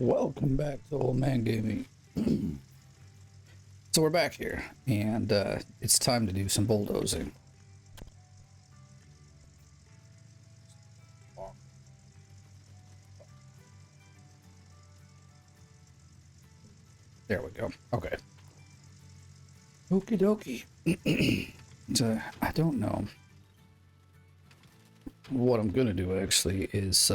Welcome back to Old Man Gaming. So we're back here, and it's time to do some bulldozing. There we go. Okay. Okie dokie. So, I don't know. What I'm gonna do actually is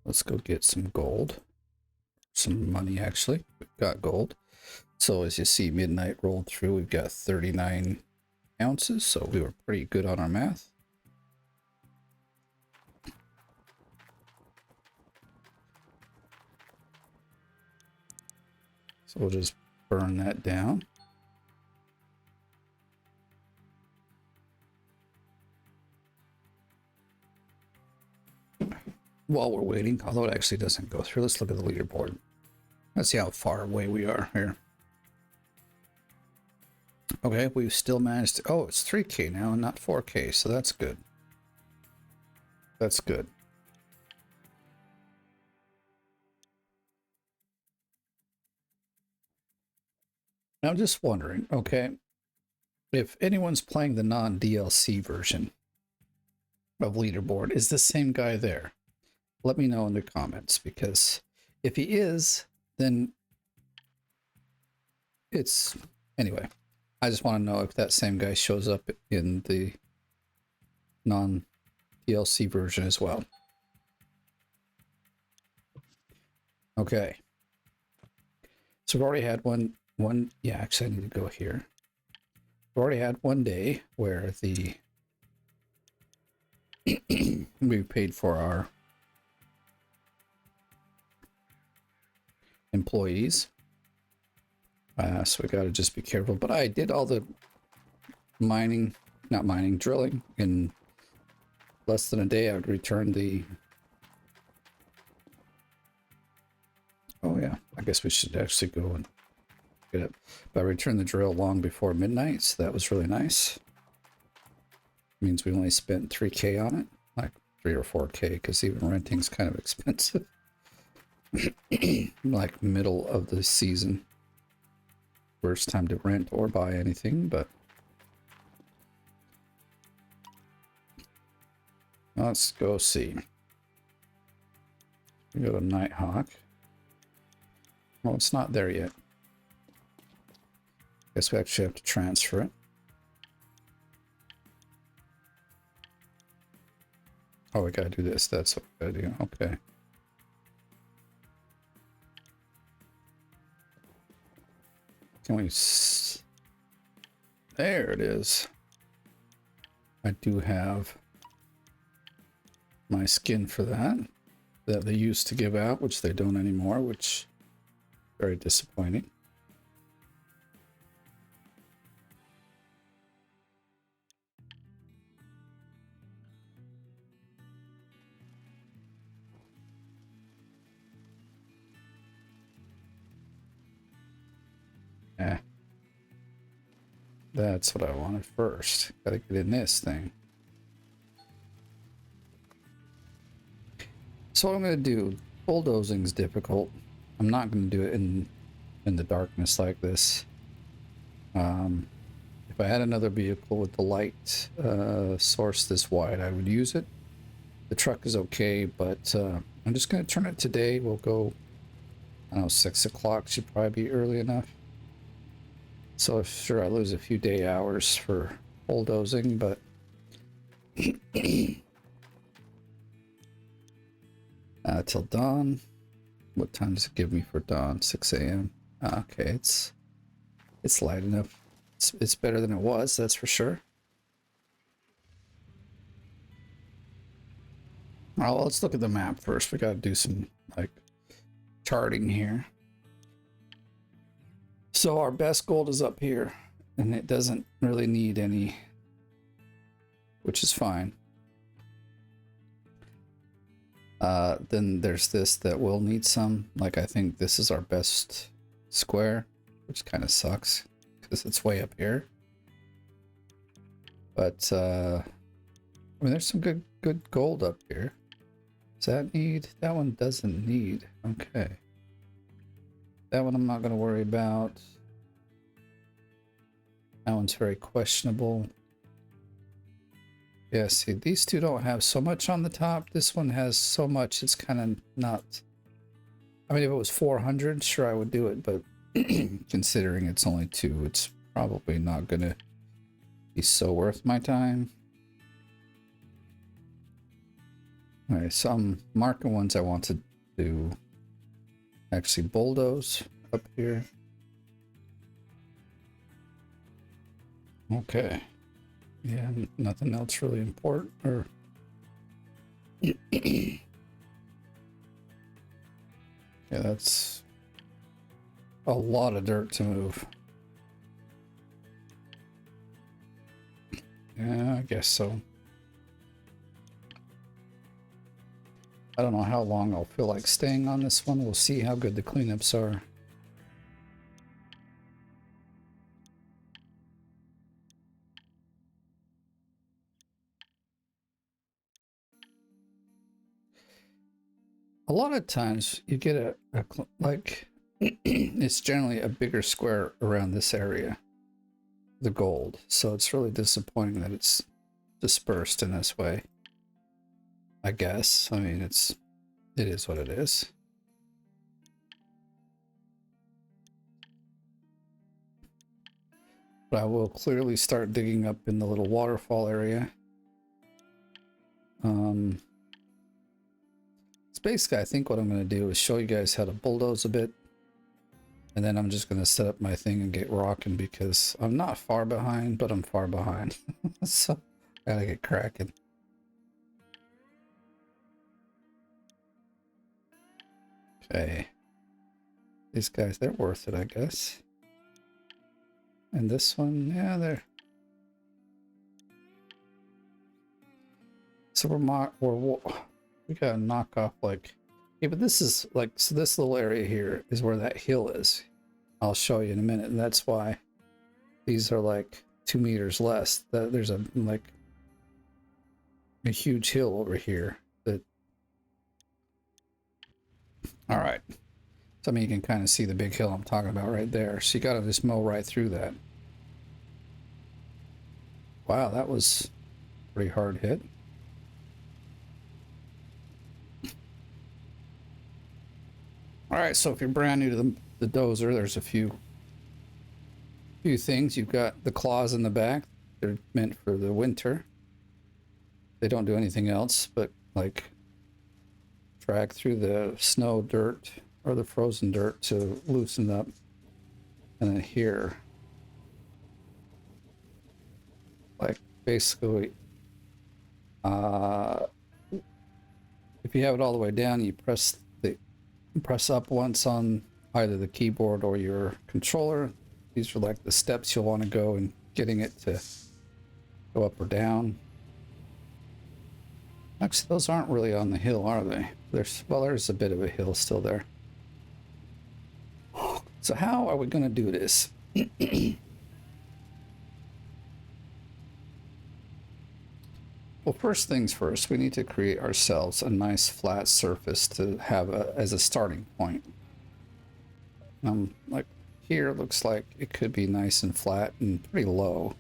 let's go get some gold. Some money actually. We've got gold. So as you see, midnight rolled through. We've got 39 ounces, so we were pretty good on our math. So we'll just burn that down. While we're waiting, although it actually doesn't go through, let's look at the leaderboard. Let's see how far away we are here. Okay, we've still managed to... Oh, it's 3K now and not 4K, so that's good. That's good. Now, I'm just wondering, okay, if anyone's playing the non-DLC version of leaderboard, is the same guy there? Let me know in the comments, because if he is, then it's... Anyway, I just want to know if that same guy shows up in the non-DLC version as well. Okay. So we've already had one, yeah, actually I need to go here. We've already had one day where the we paid for our employees. So we got to just be careful. But I did all the drilling in less than a day. I would return the... Oh yeah, I guess we should actually go and get it. But I returned the drill long before midnight, so that was really nice. Means we only spent 3K on it, like 3 or 4K, because even renting's kind of expensive. Like middle of the season. Worst time to rent or buy anything, but let's go see. We go to Nighthawk. Well, it's not there yet. Guess we actually have to transfer it. Oh, we gotta do this. That's what we gotta do. Okay. Can we... There it is. I do have my skin for that they used to give out, which they don't anymore, which is very disappointing. That's what I wanted first. Gotta get in this thing. So what I'm gonna do, bulldozing is difficult. I'm not gonna do it in the darkness like this. If I had another vehicle with the light source this wide, I would use it. The truck is okay, but I'm just gonna turn it today. We'll go, I don't know, 6 o'clock should probably be early enough. So sure, I lose a few day hours for bulldozing, but till dawn. What time does it give me for dawn? 6 a.m. Okay, it's light enough. It's better than it was, that's for sure. Well, let's look at the map first. We got to do some like charting here. So our best gold is up here, and it doesn't really need any, which is fine. Then there's this that will need some. Like I think this is our best square, which kind of sucks because it's way up here. But I mean, there's some good gold up here. Does that need? That one doesn't need. Okay. That one I'm not going to worry about. That one's very questionable. Yeah, see, these two don't have so much on the top. This one has so much, it's kind of not... I mean, if it was 400, sure, I would do it, but considering it's only 2, it's probably not going to be so worth my time. Alright, so I'm marking ones I want to do. Actually, bulldoze up here. Okay. Yeah, nothing else really important. Or yeah, that's a lot of dirt to move. Yeah, I guess so. I don't know how long I'll feel like staying on this one. We'll see how good the cleanups are. A lot of times you get like it's generally a bigger square around this area, the gold. So it's really disappointing that it's dispersed in this way. I guess. I mean, it is what it is. But I will clearly start digging up in the little waterfall area. It's basically, I think what I'm going to do is show you guys how to bulldoze a bit. And then I'm just going to set up my thing and get rocking because I'm not far behind, but I'm far behind. So I gotta get cracking. Okay. These guys, they're worth it, I guess. And this one, yeah, they're... So we gotta knock off like... Yeah, but this is like, so this little area here is where that hill is. I'll show you in a minute, and that's why these are like 2 meters less. There's a like a huge hill over here that... All right. So I mean, you can kind of see the big hill I'm talking about right there. So you gotta just mow right through that. Wow, that was a pretty hard hit. All right, so if you're brand new to the dozer, there's a few things. You've got the claws in the back. They're meant for the winter. They don't do anything else but like drag through the snow dirt or the frozen dirt to loosen up. And then here, like basically, if you have it all the way down, you press up once on either the keyboard or your controller. These are like the steps you'll want to go in getting it to go up or down. Actually, those aren't really on the hill, are they? There's a bit of a hill still there. So how are we going to do this? Well, first things first, we need to create ourselves a nice flat surface to have as a starting point. Like here, it looks like it could be nice and flat and pretty low.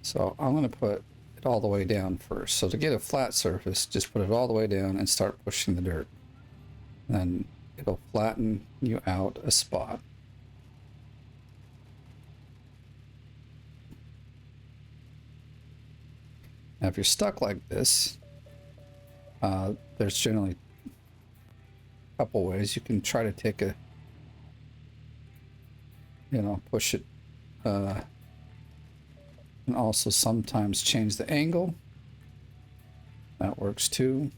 So I'm going to put it all the way down first. So to get a flat surface, just put it all the way down and start pushing the dirt. Then it'll flatten you out a spot. Now, if you're stuck like this, there's generally a couple ways. You can try to take a, push it, and also sometimes change the angle. That works too.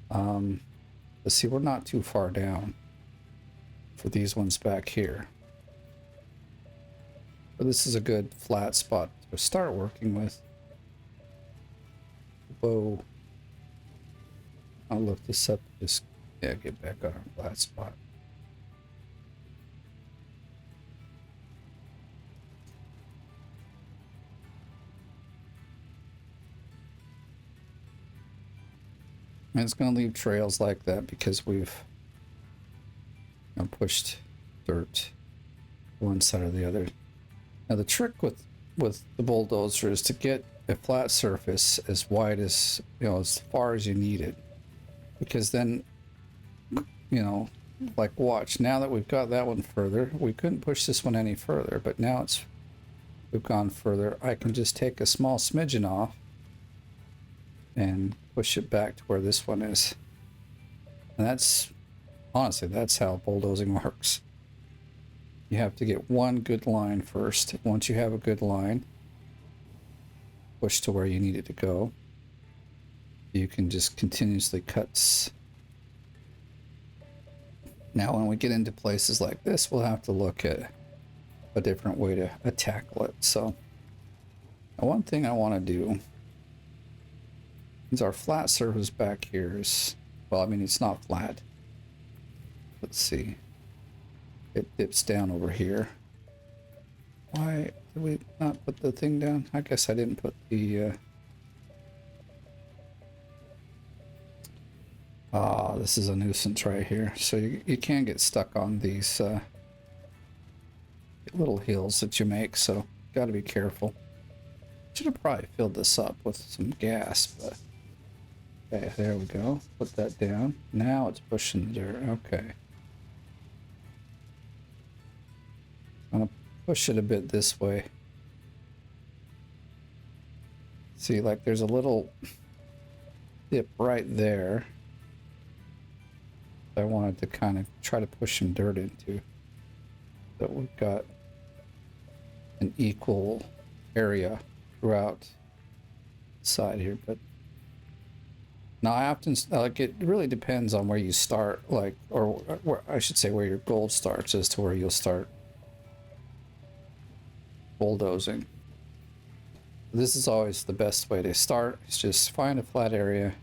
Let's see, we're not too far down for these ones back here. But this is a good flat spot to start working with. Whoa. I'll look this up. Just, yeah, get back on our flat spot. And it's going to leave trails like that because we've pushed dirt one side or the other. Now the trick with the bulldozer is to get a flat surface as wide as, as far as you need it, because then, like watch, now that we've got that one further, we couldn't push this one any further, but now we've gone further. I can just take a small smidgen off and push it back to where this one is. And that's, honestly, that's how bulldozing works. You have to get one good line first. Once you have a good line, push to where you need it to go. You can just continuously cut. Now, when we get into places like this, we'll have to look at a different way to tackle it. So, one thing I want to do is our flat surface back here is, well, I mean, it's not flat. Let's see. It dips down over here. Why did we not put the thing down? I guess I didn't put the... this is a nuisance right here. So you can get stuck on these little hills that you make, so got to be careful. Should have probably filled this up with some gas, but... Okay, there we go. Put that down. Now it's pushing the dirt. Okay. I'm gonna push it a bit this way. See, like there's a little dip right there. I wanted to kind of try to push some dirt into. But we've got an equal area throughout the side here. But now I often, like, it really depends on where you start, like, or where, I should say where your gold starts as to where you'll start bulldozing. This is always the best way to start. Is just find a flat area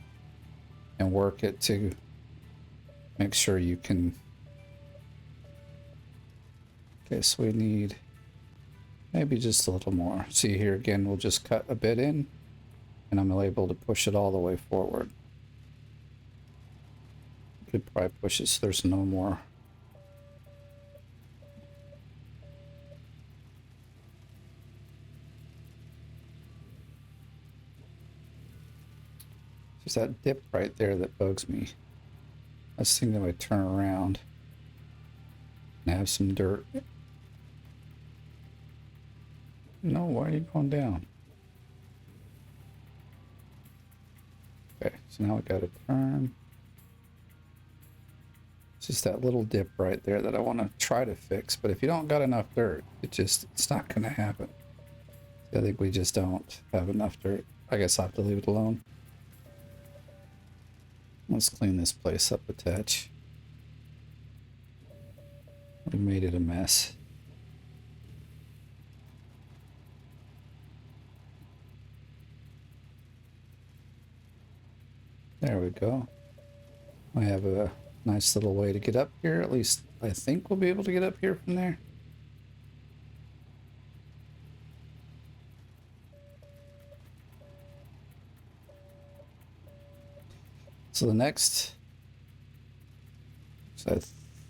and work it to make sure you can. Okay, so we need maybe just a little more. See here again, we'll just cut a bit in and I'm able to push it all the way forward. Could probably push it so there's no more. There's that dip right there that bugs me. I was thinking I turn around and have some dirt. No, why are you going down? Okay, so now we got to turn. It's just that little dip right there that I want to try to fix, but if you don't got enough dirt, it's not going to happen. I think we just don't have enough dirt. I guess I'll have to leave it alone. Let's clean this place up a touch. We made it a mess. There we go. I have a nice little way to get up here. At least I think we'll be able to get up here from there. So the next, so I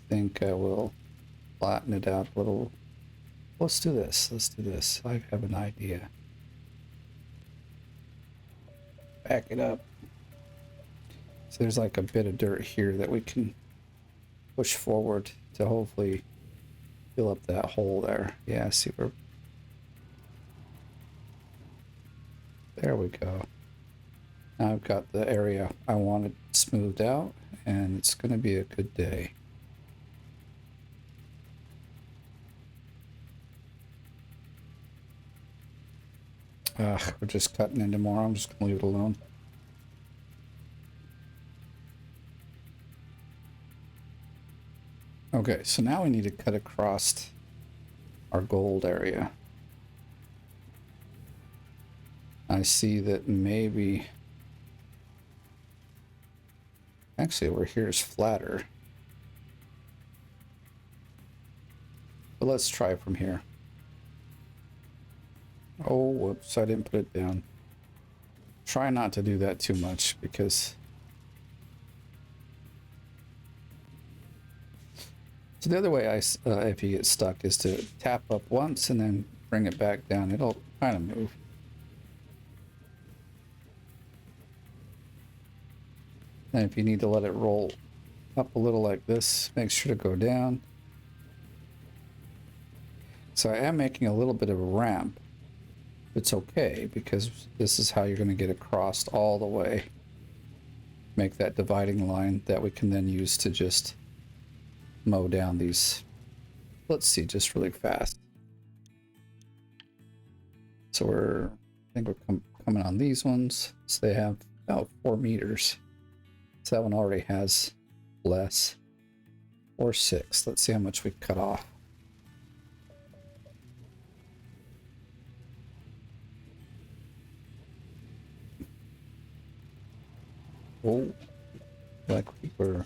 think I will flatten it out a little. Let's do this. Let's do this. I have an idea. Back it up. So there's like a bit of dirt here that we can push forward to hopefully fill up that hole there. Yeah, see where. There we go. Now I've got the area I wanted smoothed out, and it's going to be a good day. We're just cutting into more. I'm just going to leave it alone. Okay, so now we need to cut across our gold area. I see that maybe... Actually, over here is flatter. But let's try from here. Oh, whoops, I didn't put it down. Try not to do that too much because So the other way if you get stuck is to tap up once and then bring it back down. It'll kind of move. And if you need to let it roll up a little like this, make sure to go down. So I am making a little bit of a ramp. It's okay because this is how you're going to get across all the way. Make that dividing line that we can then use to just mow down these. Let's see, just really fast. So I think we're coming on these ones. So they have about 4 meters. So that one already has less, or 6. Let's see how much we cut off. Oh, like we were.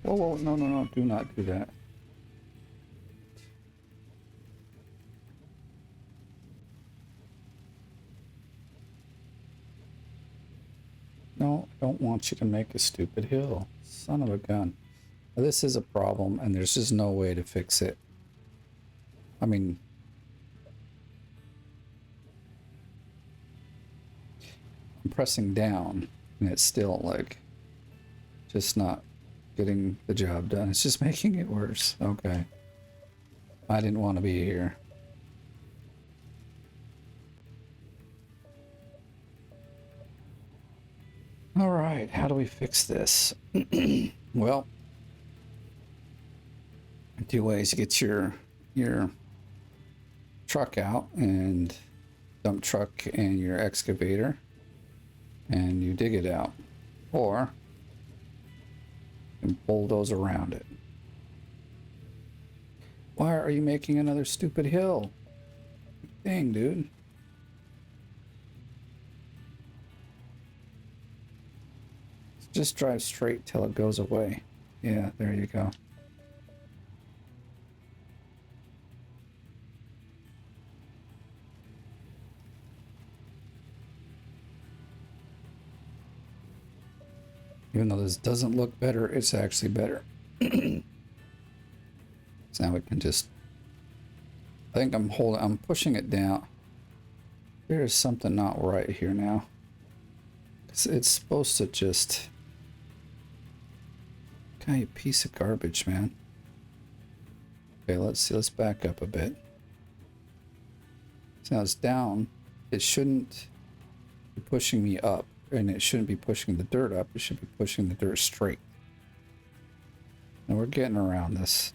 Whoa, whoa, no, no, no, do not do that. No, I don't want you to make a stupid hill. Son of a gun. Now, this is a problem, and there's just no way to fix it. I mean, I'm pressing down, and it's still, like, just not getting the job done. It's just making it worse. Okay. I didn't want to be here. All right, how do we fix this? Well, 2 ways. You get your truck out, and dump truck and your excavator, and you dig it out, or you can bulldoze around it. Why are you making another stupid hill? Dang, dude. Just drive straight till it goes away. Yeah, there you go. Even though this doesn't look better, it's actually better. So now we can just, I think I'm pushing it down. There's something not right here now. It's supposed to just, kind of piece of garbage, man. Okay, let's see, let's back up a bit. So now it's down. It shouldn't be pushing me up, and it shouldn't be pushing the dirt up. It should be pushing the dirt straight. And we're getting around this.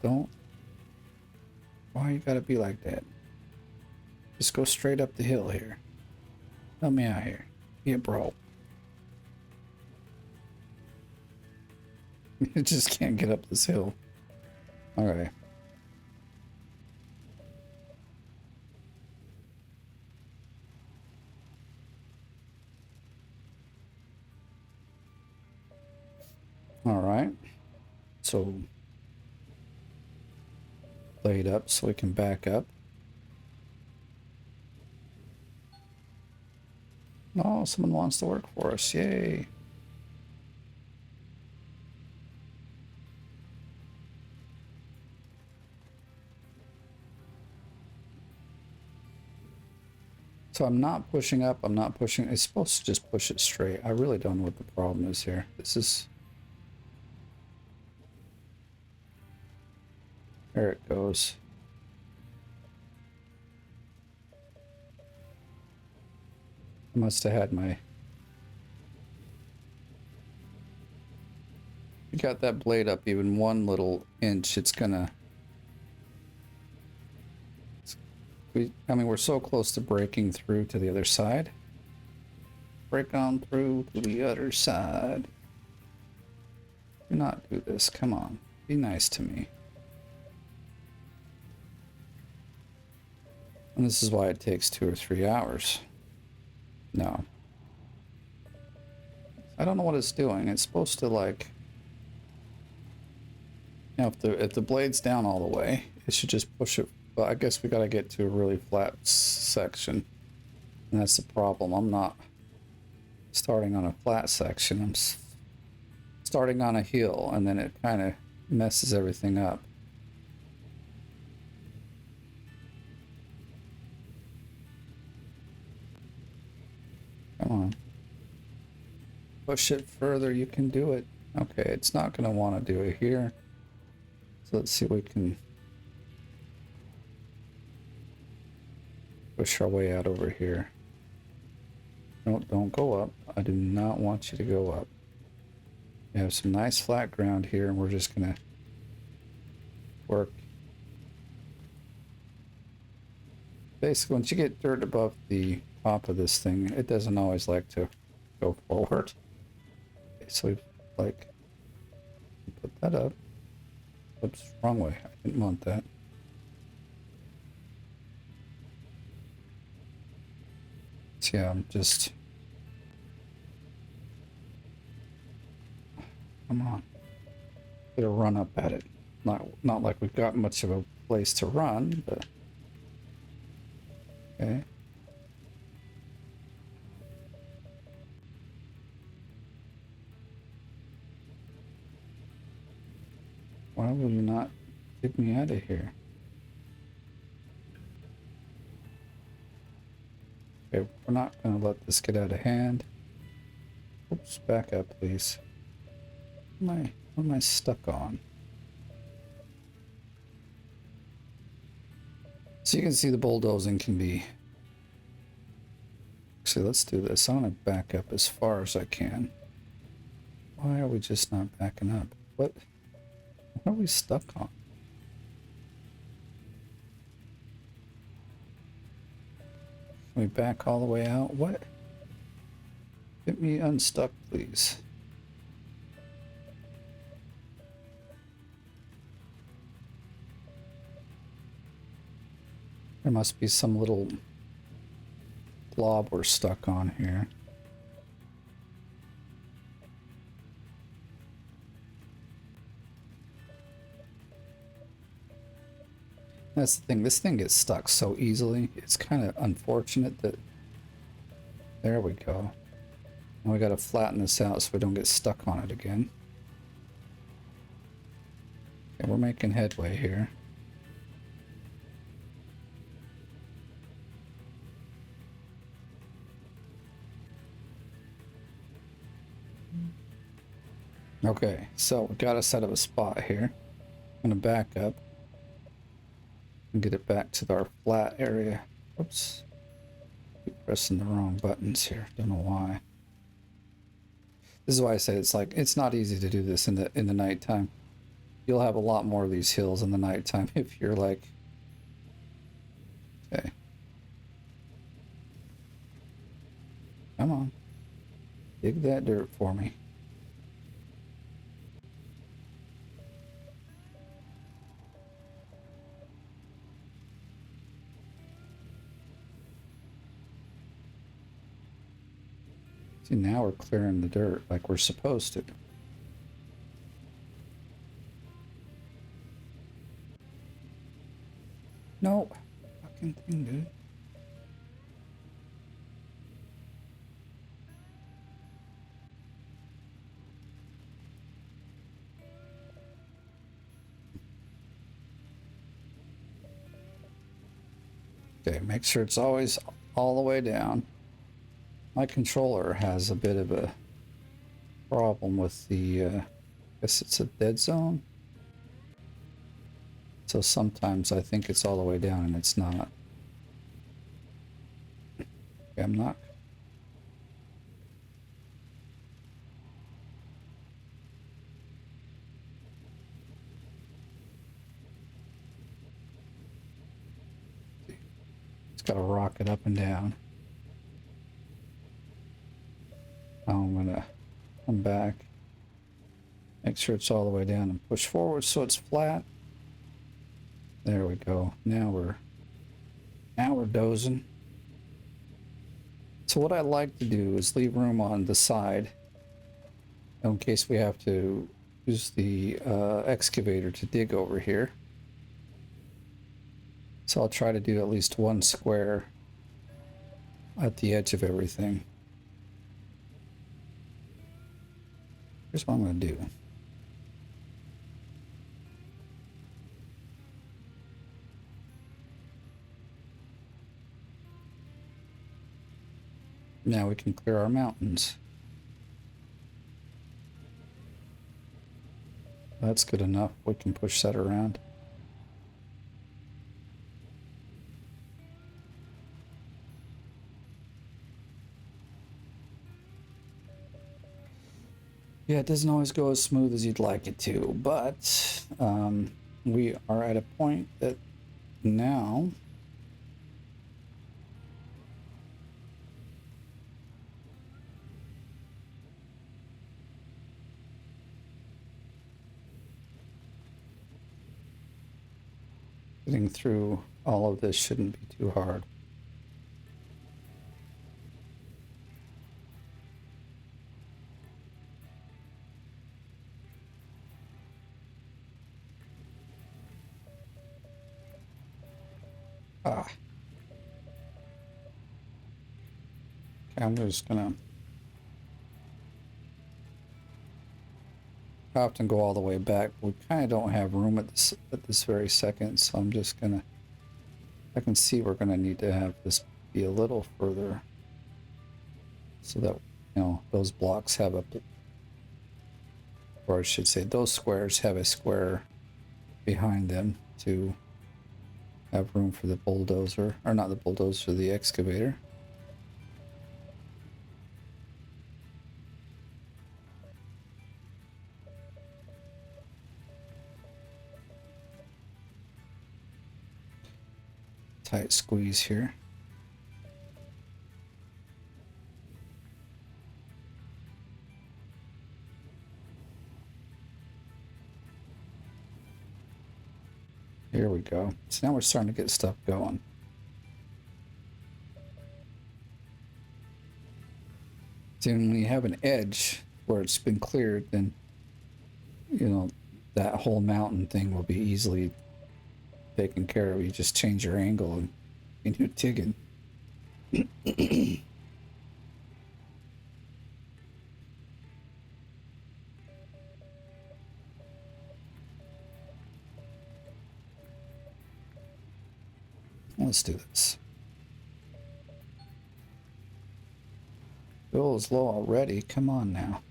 Why you gotta be like that? Just go straight up the hill here. Help me out here. Yeah, bro. You just can't get up this hill. Okay. All right. So lay it up so we can back up. Oh, someone wants to work for us. Yay. So I'm not pushing up, I'm not pushing, it's supposed to just push it straight. I really don't know what the problem is here. This is, there it goes. I must have had my, you got that blade up even 1 little inch, it's gonna, I mean, we're so close to breaking through to the other side. Break on through to the other side. Do not do this. Come on. Be nice to me. And this is why it takes 2 or 3 hours. No. I don't know what it's doing. It's supposed to, like, you know, if the blade's down all the way, it should just push it. But I guess we gotta get to a really flat section. And that's the problem. I'm not starting on a flat section. I'm starting on a hill, and then it kind of messes everything up. Come on. Push it further. You can do it. Okay, it's not going to want to do it here. So let's see if we can push our way out over here. No, don't go up. I do not want you to go up. We have some nice flat ground here, and we're just going to work. Basically, once you get dirt above the top of this thing, it doesn't always like to go forward. Okay, so we like put that up. Oops, wrong way. I didn't want that. So yeah, I'm just... Come on. Get a run up at it. Not like we've got much of a place to run, but... Okay. Why will you not get me out of here? Okay, we're not going to let this get out of hand. Oops, back up, please. What am I stuck on? So you can see the bulldozing can be... Actually, let's do this. I'm going to back up as far as I can. Why are we just not backing up? What are we stuck on? Can we back all the way out? What? Get me unstuck, please. There must be some little blob we're stuck on here. That's the thing. This thing gets stuck so easily. It's kind of unfortunate that... There we go. And we got to flatten this out so we don't get stuck on it again. Okay, we're making headway here. Okay, so we got us out of a spot here. I'm going to back up and get it back to our flat area. Oops. Keep pressing the wrong buttons here. Don't know why. This is why I say it's not easy to do this in the nighttime. You'll have a lot more of these hills in the nighttime if you're like... Okay. Come on. Dig that dirt for me. See, now we're clearing the dirt like we're supposed to. No. Fucking thing, dude. Okay, make sure it's always all the way down. My controller has a bit of a problem with the, I guess it's a dead zone. So sometimes I think it's all the way down and it's not. Okay, I'm not. It's got to rock it up and down. Now I'm gonna come back, make sure it's all the way down and push forward so it's flat. There we go. Now we're dozing. So what I like to do is leave room on the side in case we have to use the excavator to dig over here. So I'll try to do at least one square at the edge of everything. Here's what I'm going to do. Now we can clear our mountains. That's good enough. We can push that around. Yeah, it doesn't always go as smooth as you'd like it to, but we are at a point that now getting through all of this shouldn't be too hard. Okay, I'm just gonna often go all the way back. We kind of don't have room at this very second, so I'm just gonna. I can see we're gonna need to have this be a little further, so that those blocks have a, or I should say, those squares have a square behind them to have room for the bulldozer, or not the bulldozer, the excavator. Tight squeeze here. Here we go. So now we're starting to get stuff going. See, when you have an edge where it's been cleared, then that whole mountain thing will be easily taken care of. You just change your angle and you're digging. Let's do this. Bill is low already. Come on now.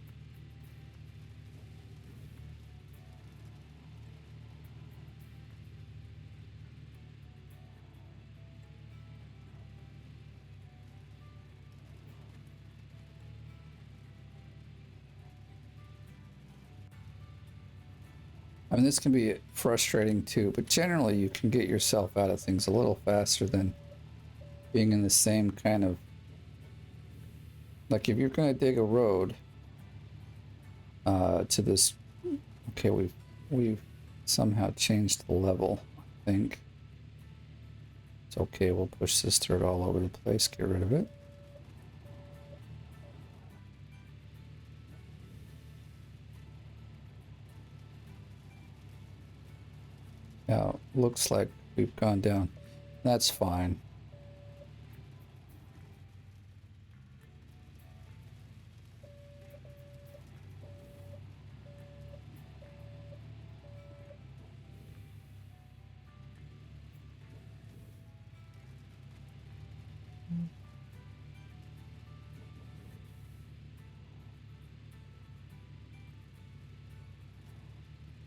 I mean, this can be frustrating too, but generally you can get yourself out of things a little faster than being in the same kind of, like if you're going to dig a road to this, okay, we've somehow changed the level, I think. It's okay, we'll push this dirt all over the place, get rid of it. Now, looks like we've gone down. That's fine.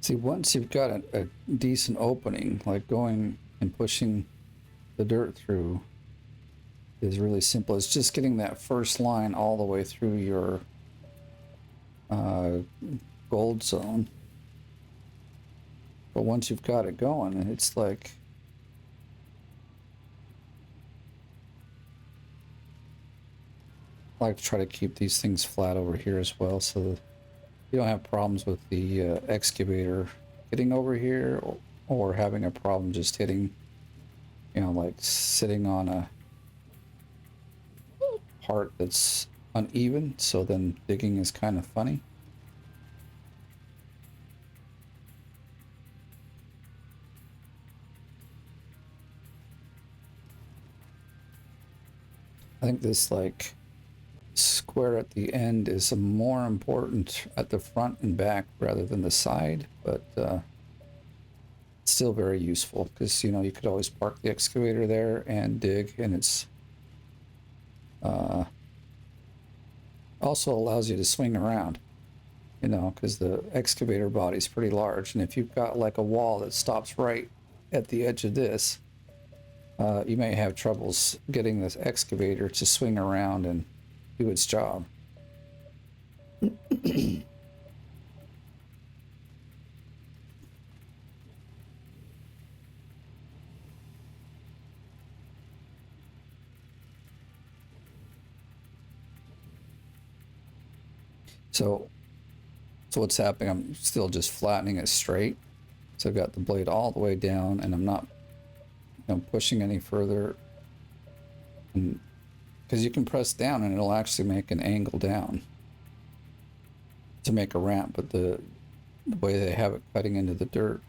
See, once you've got a decent opening, like going and pushing the dirt through is really simple. It's just getting that first line all the way through your gold zone. But once you've got it going, it's like I like to try to keep these things flat over here as well, so that you don't have problems with the excavator getting over here, or having a problem just hitting, like sitting on a part that's uneven, so then digging is kind of funny. I think this like square at the end is more important at the front and back rather than the side, but still very useful because you know you could always park the excavator there and dig, and it's also allows you to swing around, you know, because the excavator body is pretty large, and if you've got like a wall that stops right at the edge of this, you may have troubles getting this excavator to swing around and do its job. So what's happening, I'm still just flattening it straight. So I've got the blade all the way down, and I'm not, you know, pushing any further. And because you can press down and it'll actually make an angle down to make a ramp, but the way they have it cutting into the dirt,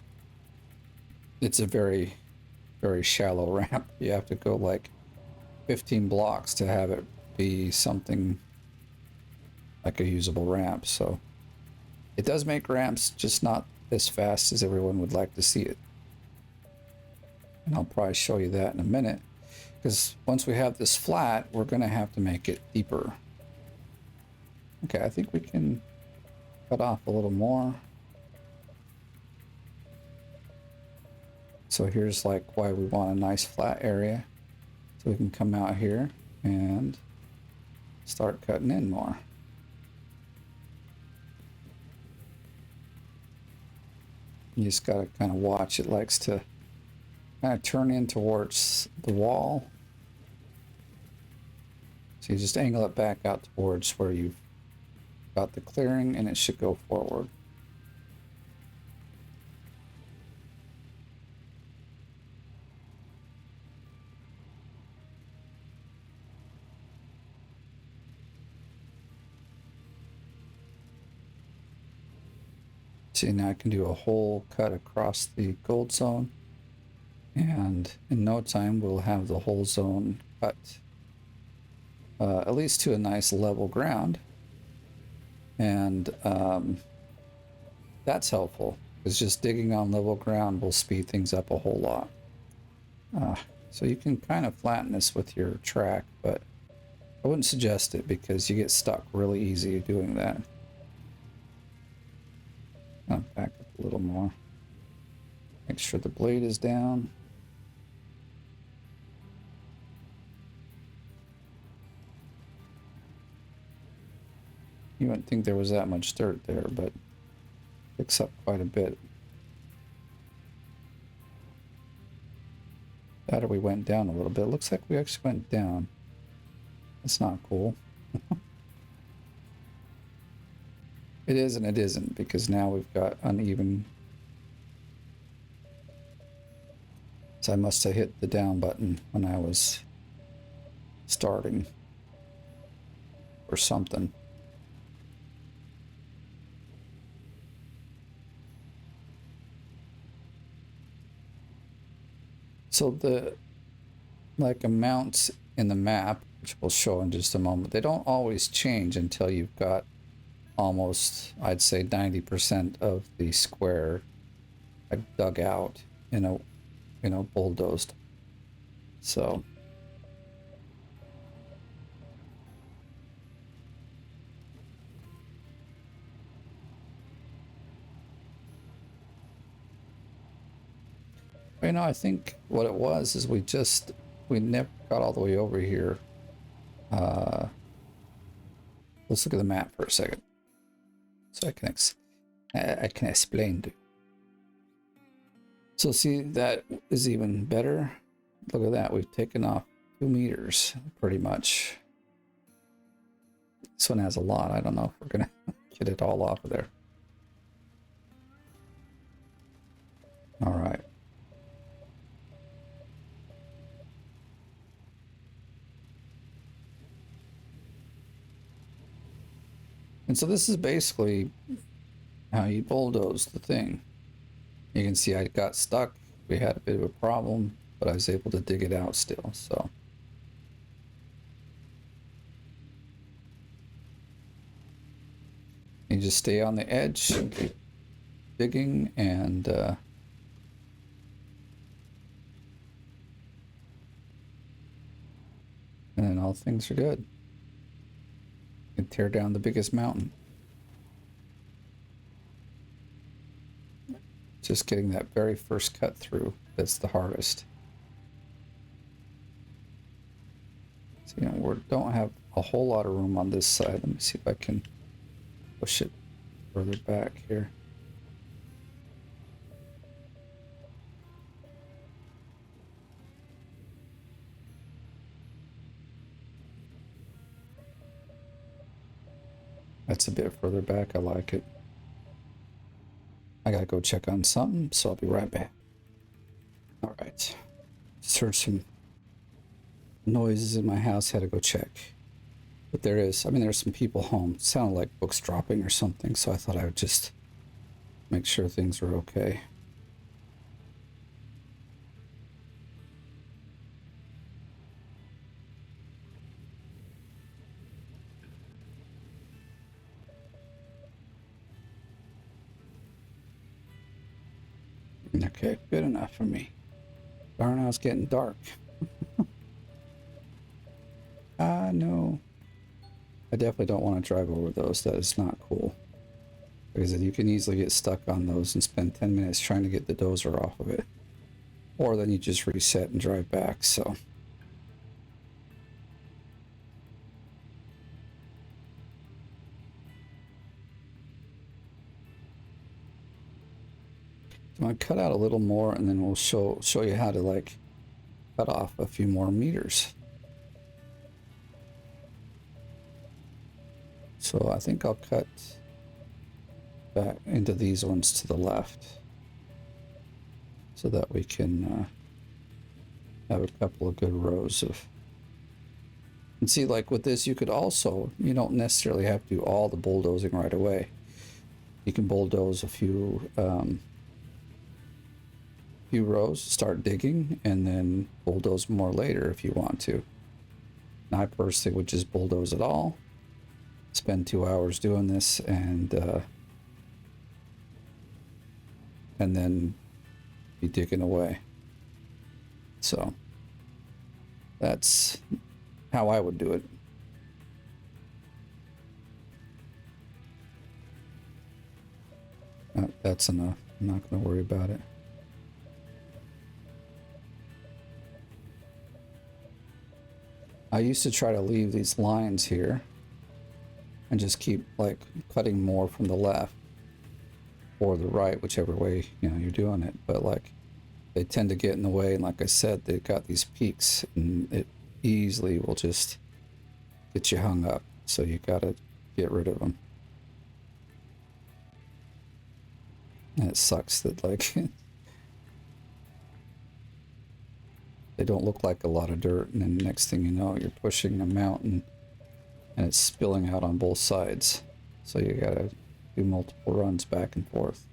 it's a very, very shallow ramp. You have to go like 15 blocks to have it be something like a usable ramp. So it does make ramps, just not as fast as everyone would like to see it. And I'll probably show you that in a minute, because once we have this flat, we're going to have to make it deeper. Okay, I think we can cut off a little more. So here's like why we want a nice flat area. So we can come out here and start cutting in more. You just gotta kind of watch. It likes to kind of turn in towards the wall. So you just angle it back out towards where you've got the clearing, and it should go forward. See, now I can do a whole cut across the gold zone, and in no time we'll have the whole zone cut at least to a nice level ground. And that's helpful, because just digging on level ground will speed things up a whole lot. So you can kind of flatten this with your track, but I wouldn't suggest it because you get stuck really easy doing that. I'll back up a little more. Make sure the blade is down. You wouldn't think there was that much dirt there, but it picks up quite a bit. That, or we went down a little bit. Looks like we actually went down. That's not cool. It is and it isn't, because now we've got uneven. So I must have hit the down button when I was starting or something. So the like amounts in the map, which we'll show in just a moment, they don't always change until you've got almost, I'd say 90% of the square dug out in a bulldozed. So you know, I think what it was is we never got all the way over here. Let's look at the map for a second, so I can explain to you. So see, that is even better. Look at that, we've taken off 2 meters pretty much. This one has a lot. I don't know if we're gonna get it all off of there. All right. And so this is basically how you bulldoze the thing. You can see I got stuck. We had a bit of a problem, but I was able to dig it out still. So just stay on the edge and keep digging, and then all things are good. You can tear down the biggest mountain. Just getting that very first cut through that's the hardest. So, you know, we don't have a whole lot of room on this side. Let me see if I can push it further back here. That's a bit further back. I like it. I gotta go check on something, so I'll be right back. All right. Just heard some noises in my house. Had to go check. But there is, I mean, there's some people home. It sounded like books dropping or something, so I thought I would just make sure things were okay. Okay, good enough for me. Darn, now it's getting dark. No. I definitely don't want to drive over those. That is not cool. Because you can easily get stuck on those and spend 10 minutes trying to get the dozer off of it. Or then you just reset and drive back, so. I'm gonna cut out a little more, and then we'll show you how to like cut off a few more meters. So I think I'll cut back into these ones to the left, so that we can have a couple of good rows of. And see, like with this, you could also, you don't necessarily have to do all the bulldozing right away. You can bulldoze a few rows, start digging, and then bulldoze more later if you want to. And I personally would just bulldoze it all, spend 2 hours doing this, and then be digging away. So that's how I would do it. That's enough. I'm not going to worry about it. I used to try to leave these lines here and just keep like cutting more from the left or the right, whichever way, you know, you're doing it. But like they tend to get in the way, and like I said, they've got these peaks, and it easily will just get you hung up. So you gotta get rid of them. And it sucks that like they don't look like a lot of dirt, and then next thing you know, you're pushing a mountain and it's spilling out on both sides. So you gotta do multiple runs back and forth.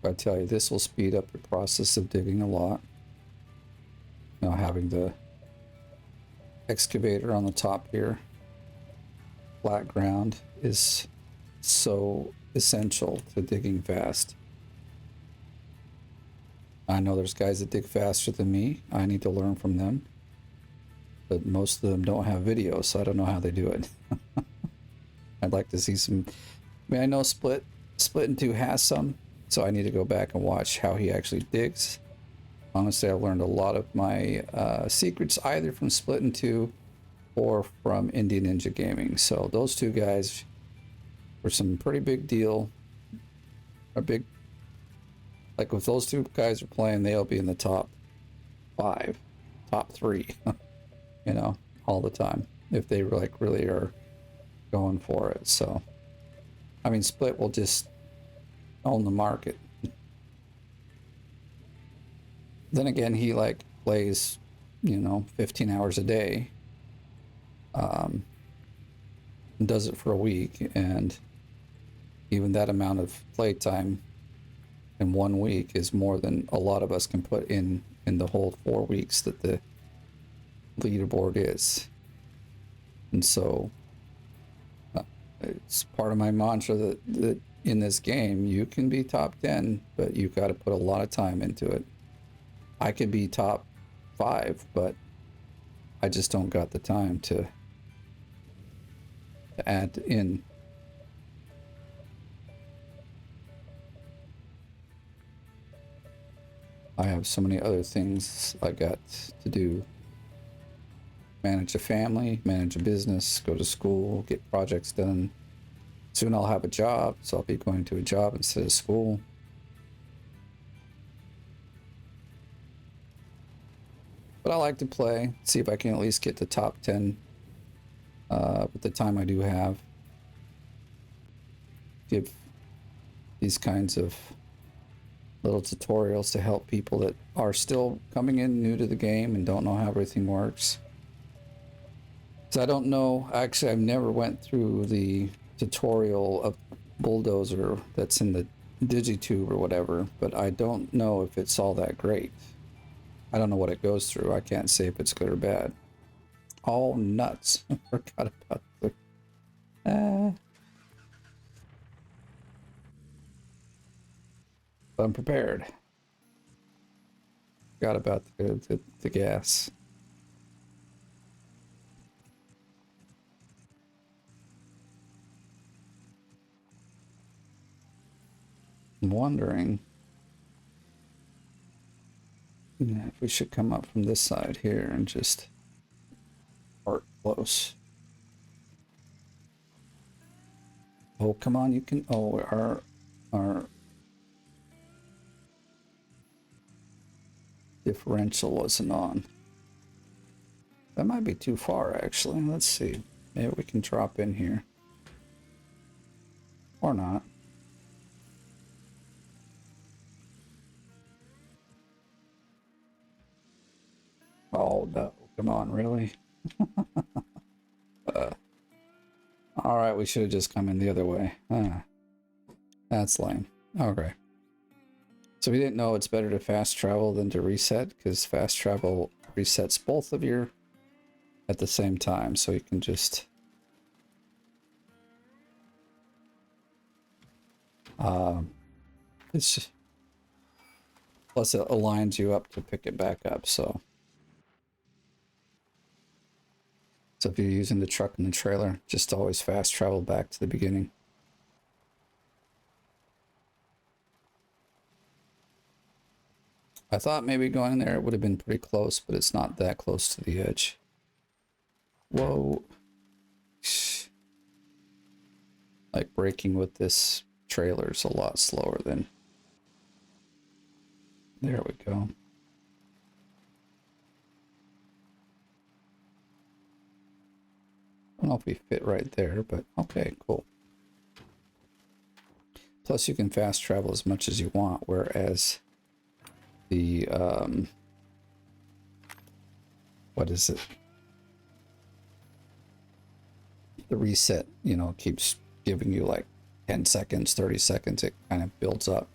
I tell you, this will speed up the process of digging a lot. Now having the excavator on the top here, flat ground, is so essential to digging fast. I know there's guys that dig faster than me. I need to learn from them. But most of them don't have videos, so I don't know how they do it. I'd like to see some. I mean, I know Split in Two has some, so I need to go back and watch how he actually digs. Honestly, I've learned a lot of my secrets either from Split in Two or from Indie Ninja Gaming. So those two guys were some pretty big deal. A big, like if those two guys are playing, they'll be in the top 5, top 3, you know, all the time, if they like really are going for it. So, I mean, Split will just own the market. Then again, he like plays, you know, 15 hours a day, and does it for a week, and even that amount of playtime in 1 week is more than a lot of us can put in the whole 4 weeks that the leaderboard is. And so it's part of my mantra that in this game you can be top 10, but you've got to put a lot of time into it. I could be top 5, but I just don't got the time to add in. I have so many other things I got to do. Manage a family, manage a business, go to school, get projects done. Soon I'll have a job, so I'll be going to a job instead of school. But I like to play, see if I can at least get to top 10 with the time I do have. Give these kinds of little tutorials to help people that are still coming in new to the game and don't know how everything works. So I don't know, actually I've never went through the tutorial of Bulldozer that's in the DigiTube or whatever, but I don't know if it's all that great. I don't know what it goes through. I can't say if it's good or bad. All nuts. I forgot about the... But I'm prepared. Forgot about the gas. I'm wondering if we should come up from this side here and just park close. Oh, come on, you can... Oh, our differential wasn't on. That might be too far, actually. Let's see. Maybe we can drop in here. Or not. Oh, no. Come on, really? Alright, we should have just come in the other way. That's lame. Okay. So we didn't know it's better to fast travel than to reset, because fast travel resets both of your at the same time, so you can just it's just, plus it aligns you up to pick it back up. So if you're using the truck and the trailer, just always fast travel back to the beginning. I thought maybe going there it would have been pretty close, but it's not that close to the edge. Whoa. Like braking with this trailer is a lot slower than... There we go. I don't know if we fit right there, but okay, cool. Plus you can fast travel as much as you want, whereas the what is it? The reset, you know, keeps giving you like 10 seconds, 30 seconds, it kind of builds up.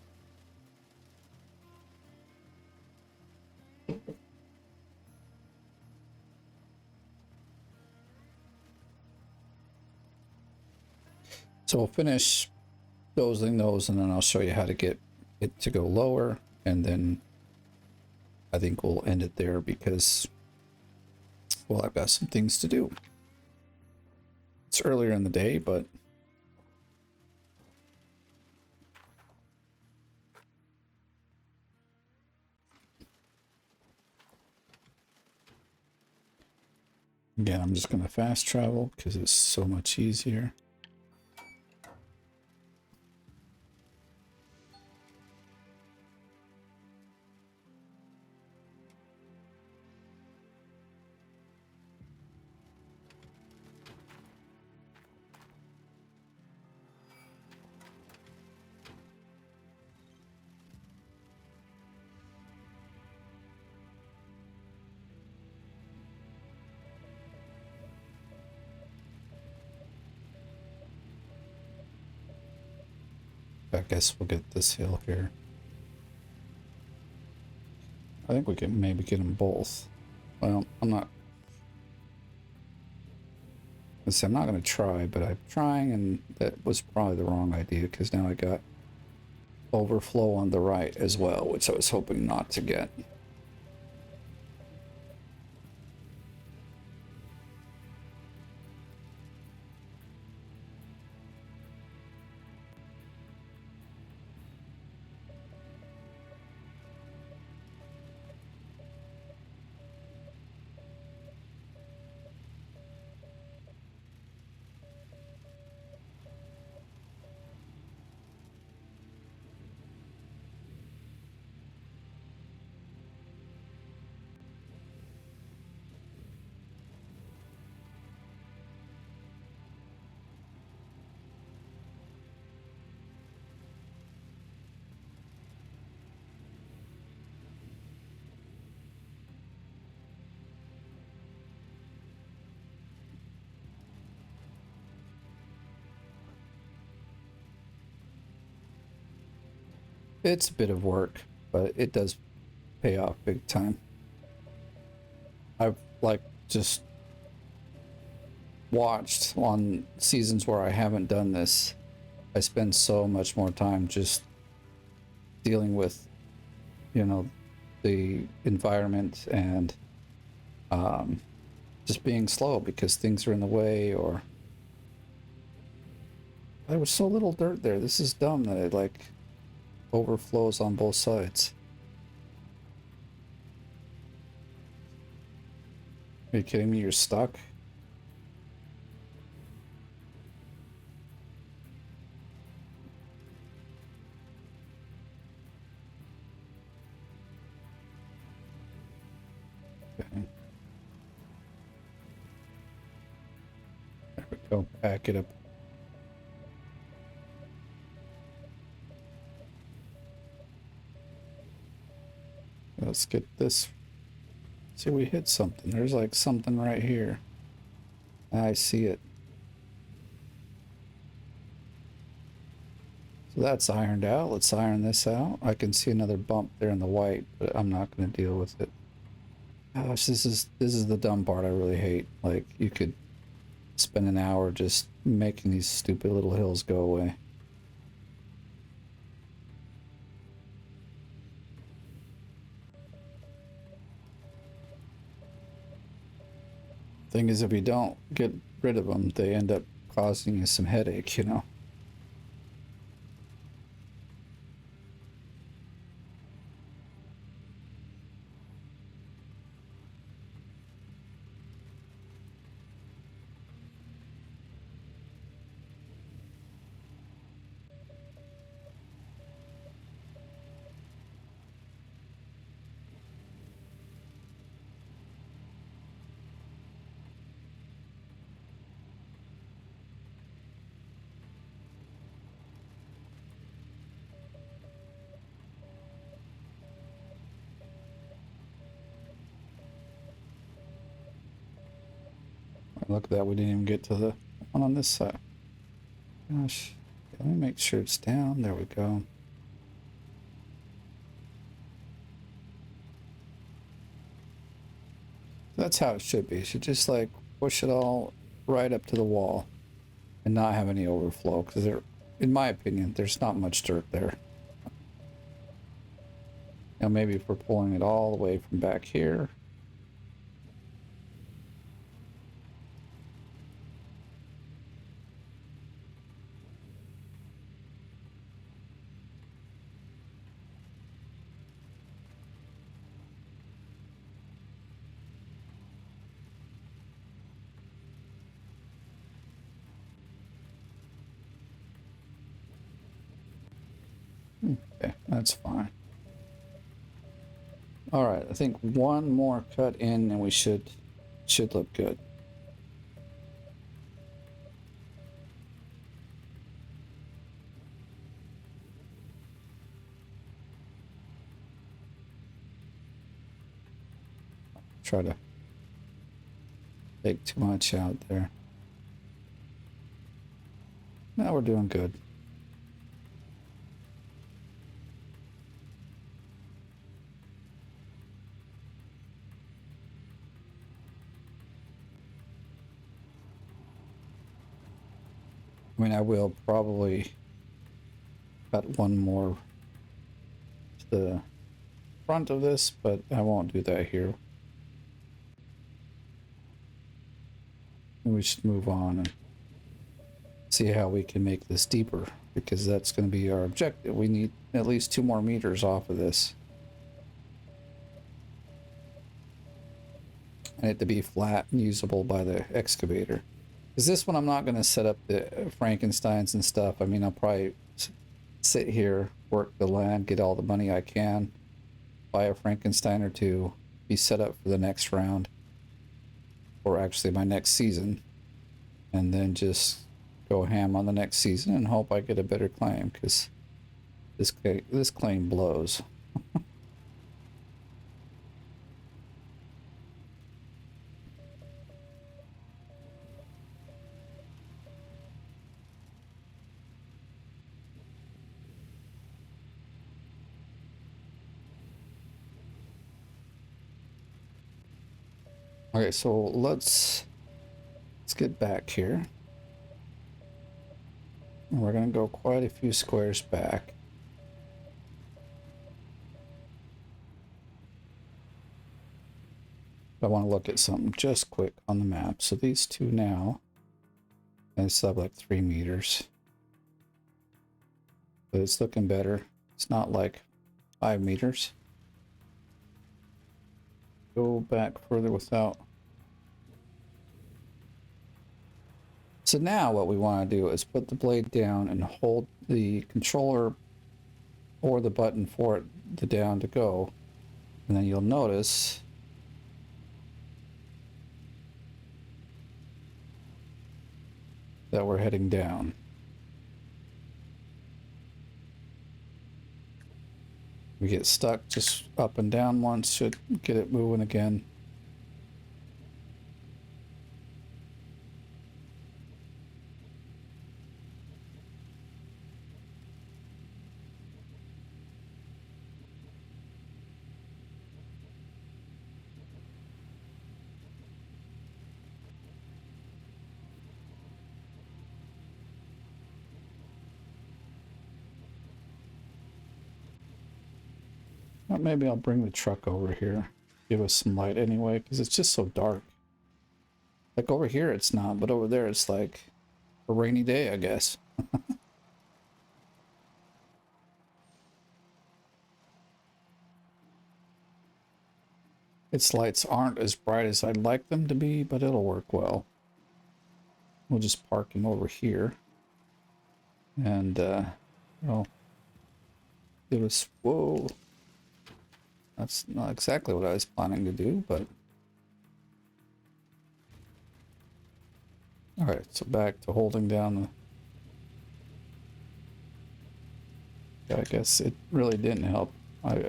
So we'll finish dozing those and then I'll show you how to get it to go lower, and then I think we'll end it there because, well, I've got some things to do. It's earlier in the day, but again, I'm just going to fast travel because it's so much easier. I guess we'll get this hill here. I think we can maybe get them both. Well, I'm not going to try, but I'm trying, and that was probably the wrong idea because now I got overflow on the right as well, which I was hoping not to get. It's a bit of work, but it does pay off big time. I've like just watched on seasons where I haven't done this. I spend so much more time just dealing with, you know, the environment and just being slow because things are in the way, or there was so little dirt there. This is dumb that it like overflows on both sides. Are you kidding me? You're stuck? Okay. There we go. Back it up. Let's get this. See, we hit something. There's like something right here. I see it. So that's ironed out. Let's iron this out. I can see another bump there in the white, but I'm not going to deal with it. Gosh, this is the dumb part I really hate. Like, you could spend an hour just making these stupid little hills go away. Thing is, if you don't get rid of them, they end up causing you some headache, you know? Look at that, we didn't even get to the one on this side. Gosh, let me make sure it's down. There we go. That's how it should be. You should just like push it all right up to the wall and not have any overflow, because there, in my opinion, there's not much dirt there. Now maybe if we're pulling it all the way from back here. Okay, that's fine. All right, I think one more cut in and we should look good. Try to take too much out there. Now we're doing good. I mean, I will probably cut one more to the front of this, but I won't do that here. We should move on and see how we can make this deeper, because that's going to be our objective. We need at least 2 more meters off of this. And it to be flat and usable by the excavator. Because this one I'm not going to set up the Frankensteins and stuff. I mean, I'll probably sit here, work the land, get all the money I can, buy a Frankenstein or 2, be set up for the next round, or actually my next season, and then just go ham on the next season and hope I get a better claim, because this claim blows. Okay, so let's get back here. We're going to go quite a few squares back. I want to look at something just quick on the map. So these two now, and it's up like 3 meters. But it's looking better. It's not like 5 meters. Go back further without. So now what we want to do is put the blade down and hold the controller or the button for it to down to go. And then you'll notice that we're heading down. We get stuck just up and down once, should get it moving again. Well, maybe I'll bring the truck over here, give us some light anyway, because it's just so dark. Like over here it's not, but over there it's like a rainy day, I guess. Its lights aren't as bright as I'd like them to be, but it'll work well. We'll just park him over here. And, well, give us, whoa. That's not exactly what I was planning to do, but. Alright, so back to holding down the. I guess it really didn't help. I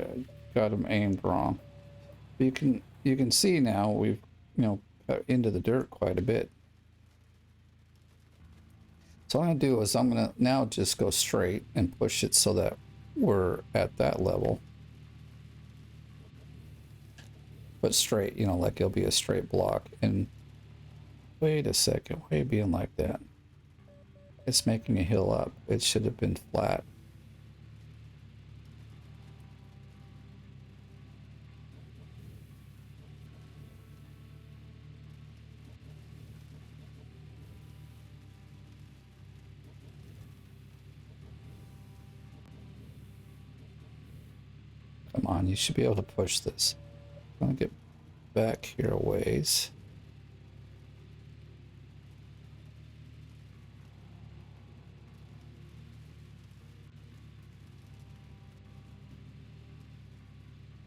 got him aimed wrong. You can see now we've, got into the dirt quite a bit. So what I'm gonna do is I'm gonna now just go straight and push it so that we're at that level. But straight, like it'll be a straight block. And wait a second, why are you being like that? It's making a hill up. It should have been flat. Come on, you should be able to push this. I'm gonna get back here a ways.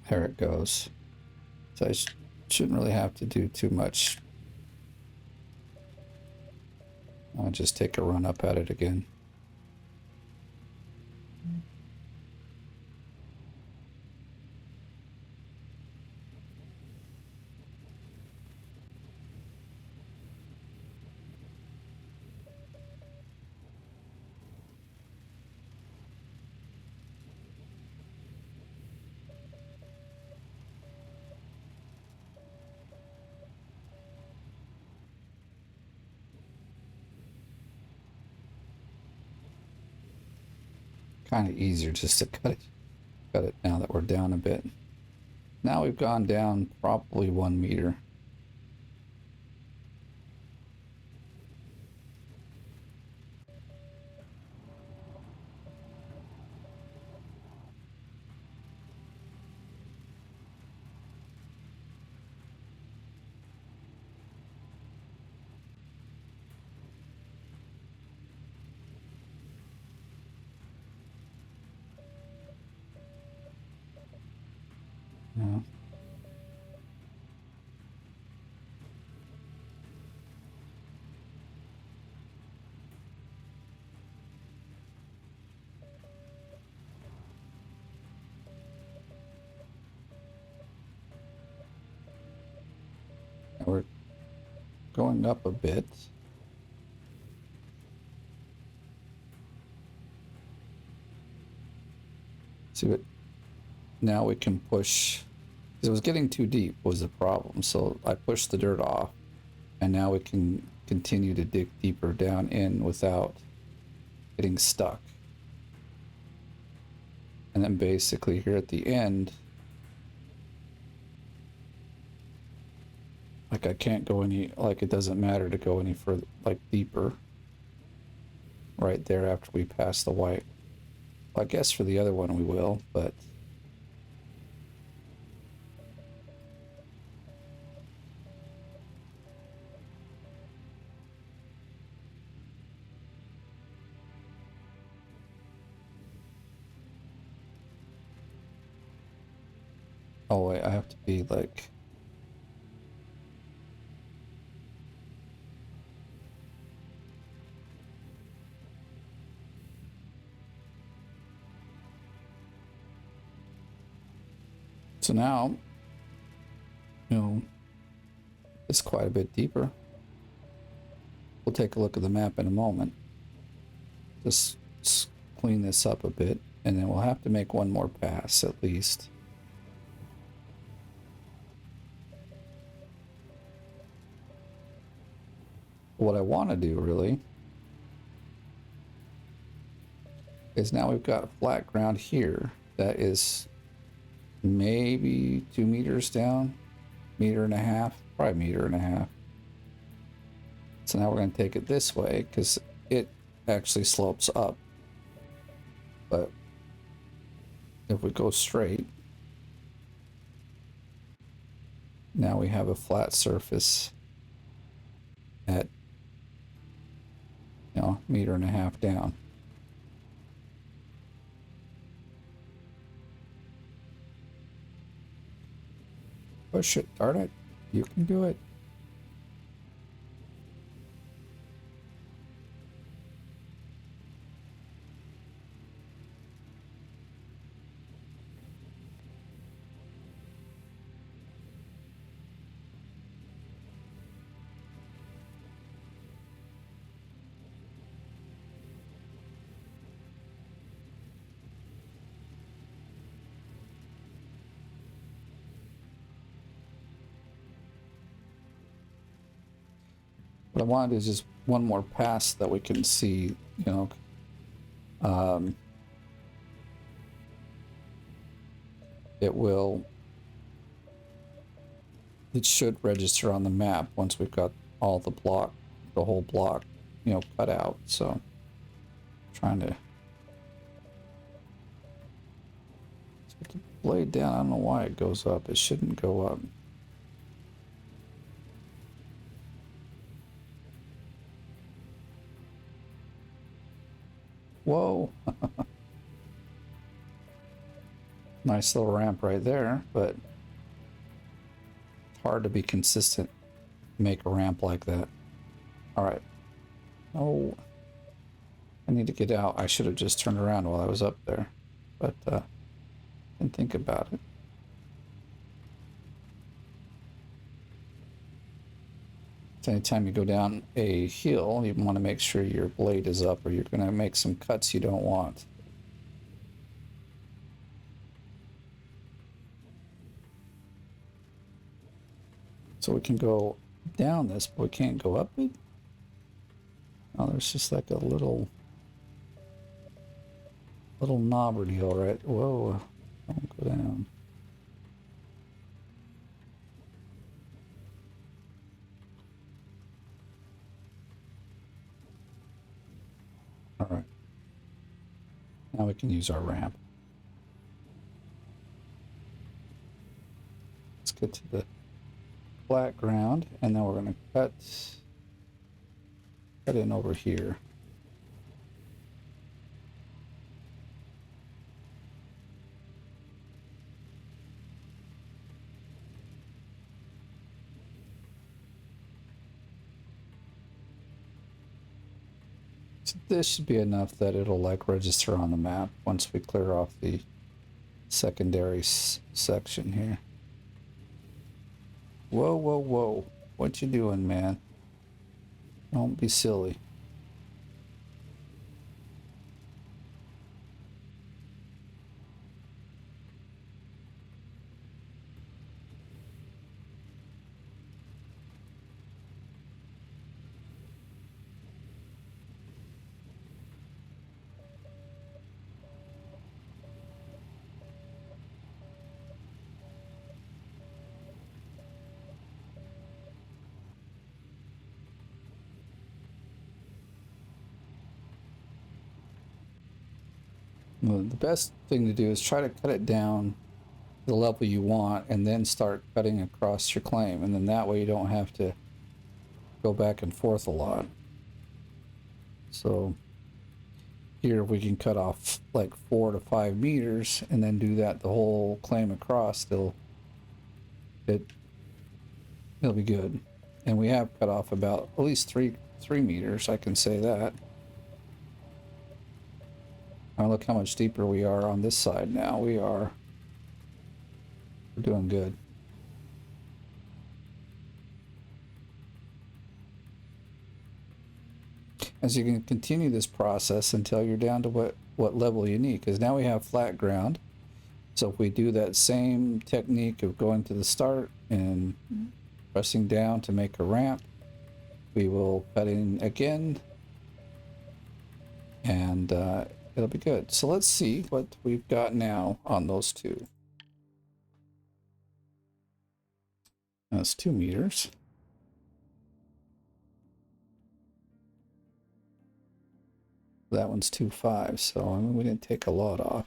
There it goes. So I shouldn't really have to do too much. I'll just take a run up at it again. kind of easier just to cut it now that we're down a bit. Now we've gone down probably 1 meter. Yeah. We're going up a bit. See what, now we can push, because it was getting too deep was the problem. So I pushed the dirt off, and now we can continue to dig deeper down in without getting stuck. And then basically here at the end, like I can't go any, like it doesn't matter to go any further, like deeper right there after we pass the white. Well, I guess for the other one we will, but oh wait, I have to be like, so now, you know, it's quite a bit deeper. We'll take a look at the map in a moment. Just clean this up a bit, and then we'll have to make one more pass at least. What I want to do really is now we've got flat ground here that is maybe 2 meters down, 1.5 meters, probably 1.5 meters. So now we're going to take it this way because it actually slopes up. But if we go straight, now we have a flat surface at, you know, 1.5 meters down. Push it, darn it. You can do it. What I wanted is just one more pass that we can see, you know. It should register on the map once we've got all the whole block, you know, cut out. So trying to put the blade down. I don't know why it goes up. It shouldn't go up. Whoa. Nice little ramp right there, but it's hard to be consistent, make a ramp like that. All right. Oh, I need to get out. I should have just turned around while I was up there, but didn't think about it. So anytime you go down a hill, you want to make sure your blade is up, or you're going to make some cuts you don't want. So we can go down this, but we can't go up it. Oh, there's just like a little... Little knobber deal, right? Whoa, don't go down. All right. Now we can use our ramp. Let's get to the flat ground, and then we're going to cut in over here. So this should be enough that it'll like register on the map once we clear off the secondary section here. Whoa, whoa, whoa. What you doing, man? Don't be silly. Well, the best thing to do is try to cut it down the level you want and then start cutting across your claim, and then that way you don't have to go back and forth a lot. So here we can cut off like 4 to 5 meters and then do that the whole claim across. It'll be good. And we have cut off about at least 3 meters, I can say that. Now look how much deeper we are on this side now. We're doing good. As you can continue this process until you're down to what level you need, because now we have flat ground. So if we do that same technique of going to the start and pressing down to make a ramp, we will cut in again, and it'll be good. So let's see what we've got now on those two. That's 2 meters. That one's 2.5, so I mean, we didn't take a lot off.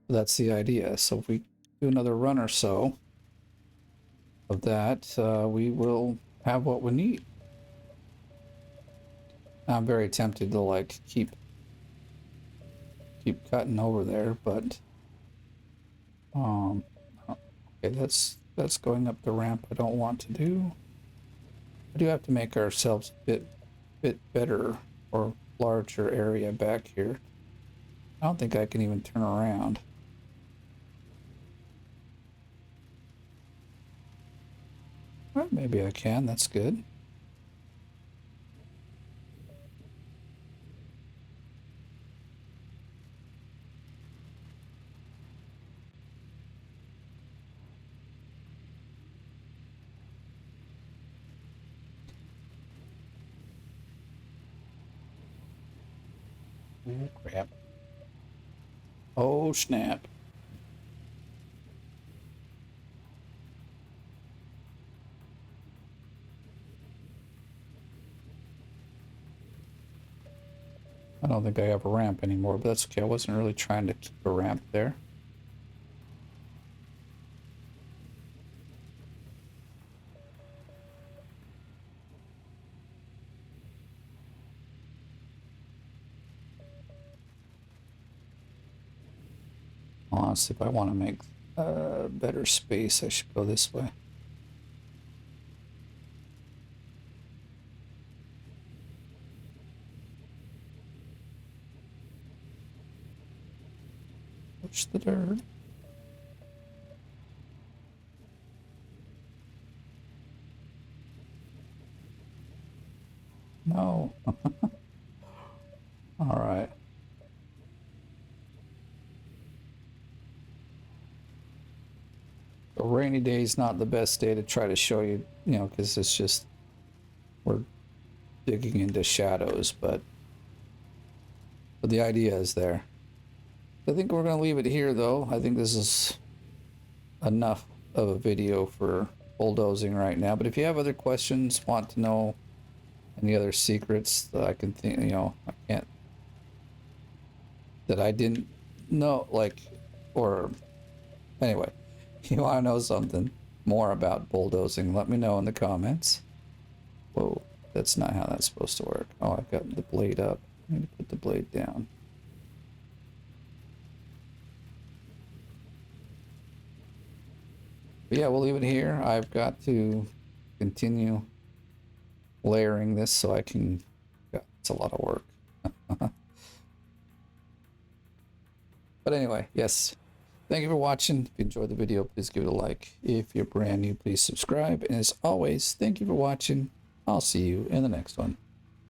But that's the idea. So if we do another run or so of that, we will have what we need. I'm very tempted to like keep cutting over there, but okay, that's going up the ramp I don't want to do. I do have to make ourselves a bit better or larger area back here. I don't think I can even turn around. Well, maybe I can. That's good. Oh, crap. Oh, snap. I don't think I have a ramp anymore, but that's okay. I wasn't really trying to keep a ramp there. Honestly, if I want to make better space, I should go this way. Push the dirt. No. All right. A rainy day is not the best day to try to show you, you know, because it's just, we're digging into shadows, but the idea is there. I think we're going to leave it here, though. I think this is enough of a video for bulldozing right now. But if you have other questions, want to know any other secrets that I can think, I can't, that I didn't know, like, or anyway, you want to know something more about bulldozing, let me know in the comments. Whoa, that's not how that's supposed to work. Oh, I've got the blade up. I need to put the blade down. But yeah, we'll leave it here. I've got to continue layering this so I can, it's a lot of work. But anyway, yes, thank you for watching. If you enjoyed the video, please give it a like. If you're brand new, please subscribe. And as always, thank you for watching. I'll see you in the next one.